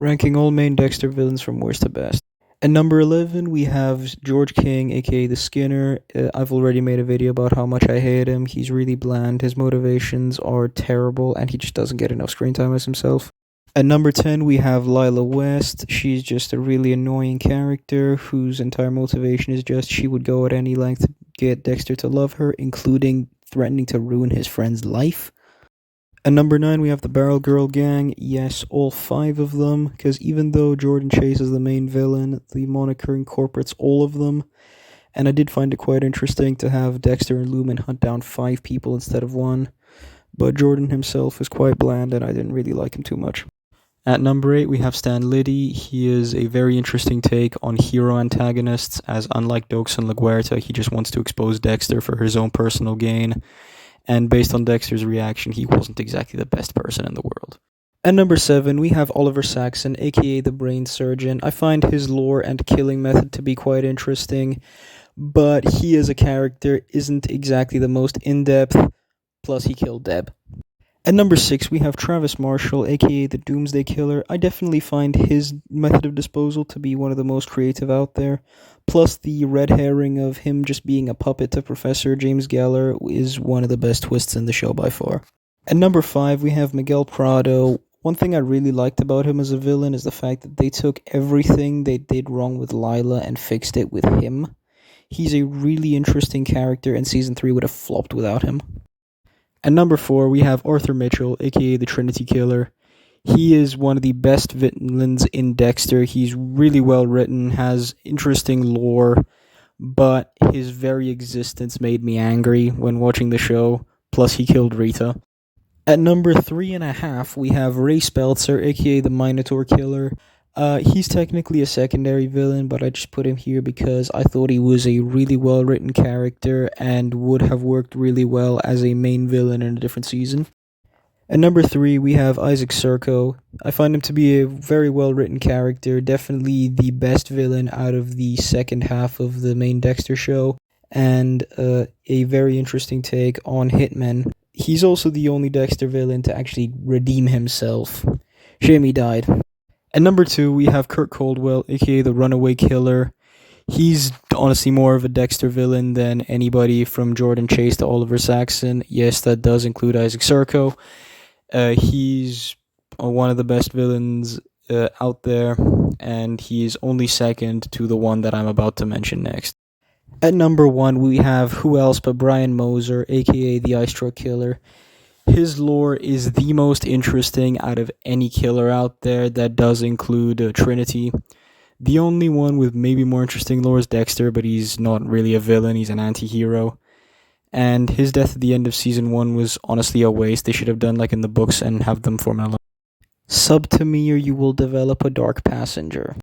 ranking all main Dexter villains from worst to best. At number 11, we have George King, aka the Skinner. I've already made a video about how much I hate him. He's really bland, his motivations are terrible, and he just doesn't get enough screen time as himself. At number 10, we have Lila West. She's just a really annoying character whose entire motivation is just she would go at any length to get Dexter to love her, including threatening to ruin his friend's life. At number 9, we have the Barrel Girl Gang. Yes, all 5 of them, because even though Jordan Chase is the main villain, the moniker incorporates all of them. And I did find it quite interesting to have Dexter and Lumen hunt down 5 people instead of 1. But Jordan himself is quite bland, and I didn't really like him too much. At number 8, we have Stan Liddy. He is a very interesting take on hero antagonists, as unlike Dokes and LaGuerta, he just wants to expose Dexter for his own personal gain. And based on Dexter's reaction, he wasn't exactly the best person in the world. At number 7, we have Oliver Saxon, aka the Brain Surgeon. I find his lore and killing method to be quite interesting, but he as a character isn't exactly the most in-depth, plus he killed Deb. At number 6, we have Travis Marshall, aka the Doomsday Killer. I definitely find his method of disposal to be one of the most creative out there. Plus, the red herring of him just being a puppet to Professor James Geller is one of the best twists in the show by far. At number 5, we have Miguel Prado. One thing I really liked about him as a villain is the fact that they took everything they did wrong with Lila and fixed it with him. He's a really interesting character, and Season 3 would have flopped without him. At number 4, we have Arthur Mitchell, aka the Trinity Killer. He is one of the best villains in Dexter. He's really well written, has interesting lore, but his very existence made me angry when watching the show. Plus, he killed Rita. At number 3.5, we have Ray Speltzer, aka the Minotaur Killer. He's technically a secondary villain, but I just put him here because I thought he was a really well-written character and would have worked really well as a main villain in a different season. At number 3, we have Isaac Circo. I find him to be a very well-written character, definitely the best villain out of the second half of the main Dexter show, and a very interesting take on hitmen. He's also the only Dexter villain to actually redeem himself. Shame he died. At number 2, we have Kurt Caldwell, aka the Runaway Killer. He's honestly more of a Dexter villain than anybody from Jordan Chase to Oliver Saxon. Yes, that does include Isaac Circo. He's one of the best villains out there, and he's only second to the one that I'm about to mention next. At number 1, we have who else but Brian Moser, aka the Ice Truck Killer. His lore is the most interesting out of any killer out there. That does include Trinity. The only one with maybe more interesting lore is Dexter, but he's not really a villain, he's an anti-hero. And his death at the end of Season 1 was honestly a waste. They should have done like in the books and have them form an alliance. Sub to me or you will develop a dark passenger.